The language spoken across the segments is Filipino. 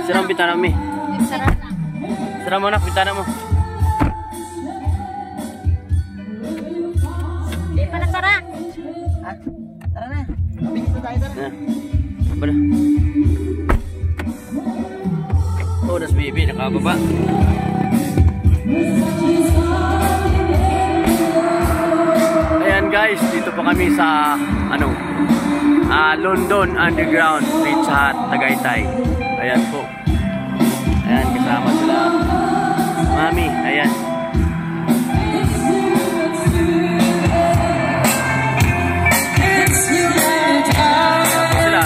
Sarang bintana mi. Sarang mo na bintana mo. Di pa nagsara. Ah, tara na. Bilis na tayo, tara. Apa na? Oh, das baby nakababa. Ayan guys, dito po kami sa London Underground Pizza Hut, Tagaytay. Ayan po. Ayan, kasama sila Mami, ayan. Sila.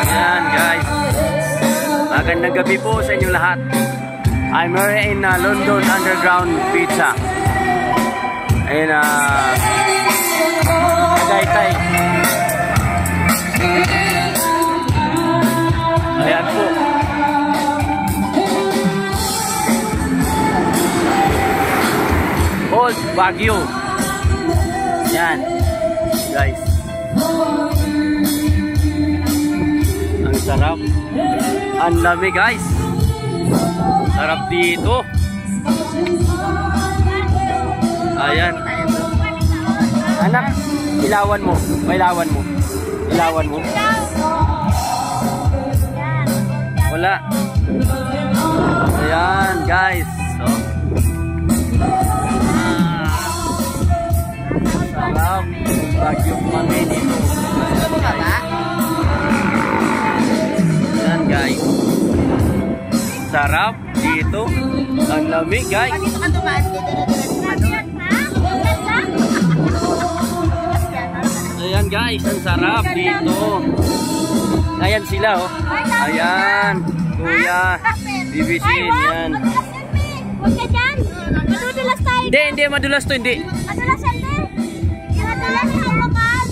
Ayan guys. Magandang gabi po sa inyo lahat. I'm here in London Underground Pizza. Ayan, Tagaytay. Ayan po. Old Baguio. Ayan. Guys. Ang sarap. Ang dami guys. Sarap dito. Ayan. Anak, ilawan mo. Ilawan mo. Ilawan mo. Wala. Ayan guys. So. Sarap. Baguio kami dito. Ayan guys. Sarap dito. Ang lamig guys. Ayan guys, ang sarap dito. Ayan sila oh. Ayan, kuya, BBC, yan. Huwag ka dyan. Madudulas tayo. Hindi, madulas to, hindi. Madulas hindi. Madulas ang bakal.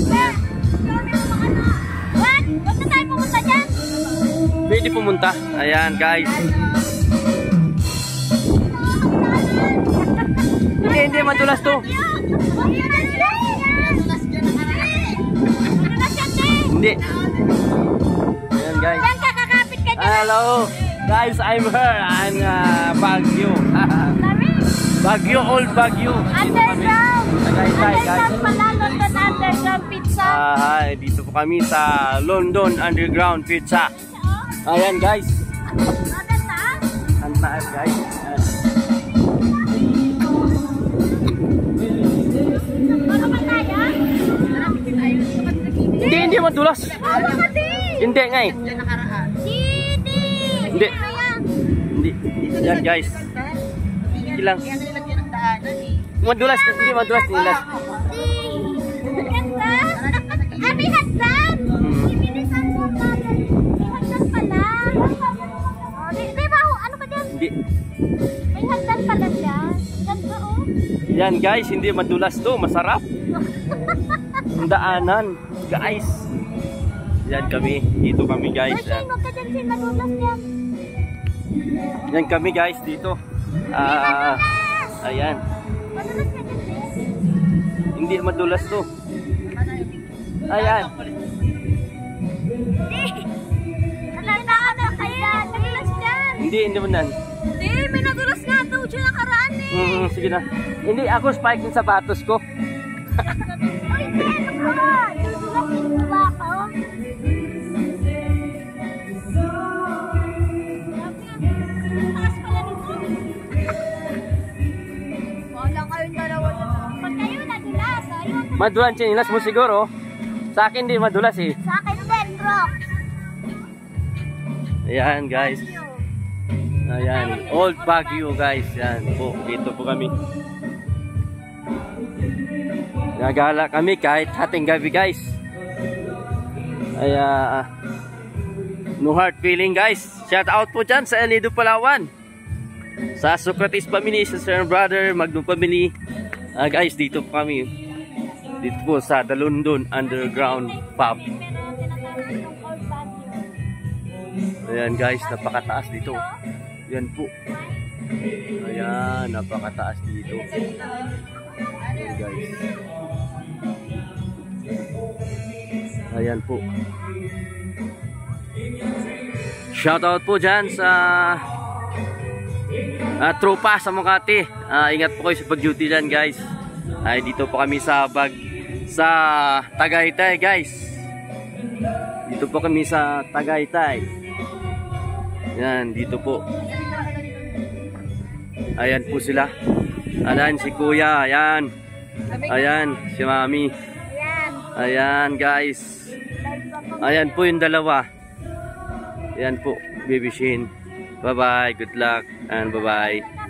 What? Huwag na tayo pumunta dyan. Pwede pumunta. Ayan guys. Hindi, madulas to. Hindi. Ayan guys. Diyan ka, kakapit ka dyan. Hello. Guys, I'm here. I'm Baguio. Baguio, old Baguio. Underground. Tagaytay guys. Underground pala, London Underground Pizza. Dito po kami sa London Underground Pizza. Ayan guys. Ang taas guys. Hindi madulas. Hindi nga eh. Hindi. Hindi. Yan guys. Ilang. Madulas. Hindi madulas. Nilas. Abi hagdan. Ibilisan mo pala. Hagdan pala. Di ba ano ka dyan? Hindi. May hagdan pala dyan. Ganda oh. Yan guys. Hindi madulas to. Masarap. Ang daanan. Guys. Yan kami. Dito kami guys. Yan. Huwag ka dyan sin. Madulas dyan. Yan kami guys dito. Ayan. Madulas ka dyan sin. Hindi madulas to. Ayan. Nalandaan na kaya. Madulas dyan. Hindi mo nan. Hindi, may nadulas nga ito. Diyan nakaraan eh. Sige na. Hindi ako spike yung sapatos ko. Ay, Ben! Nadulas dito ba ako? Taas pala dito. Wala kayong dalawa na. Pag kayo nadulas, ayun. Madulas chinilas mo siguro. Sa akin di madulas eh. Sa akin din, bro. Ayan guys. Ayan. Old Baguio guys. Yan po. Dito po kami. Nagala kami kahit hating gabi guys. Ay no hard feeling guys. Shout out po dyan sa El Nido Palawan. Sa Socrates family, sa Sir Brother, Magno family. Guys, dito po kami. Dito po sa The London Underground Pub. Ayan guys, napakataas dito. Yan po. Ayan, napakataas dito. Ayan guys. Ayan po. Shoutout po dyan sa tropa sa Makati. Ingat po kayo sa pag-duty dyan guys. Ay, dito po kami sa Tagaytay guys. Dito po kami sa Tagaytay. Yan, dito po. Ayan po sila. Ayan si kuya, ayan. Ayan, si mami. Ayan guys. Ayan po yung dalawa. Ayan po, baby Shin. Bye bye, good luck and bye bye.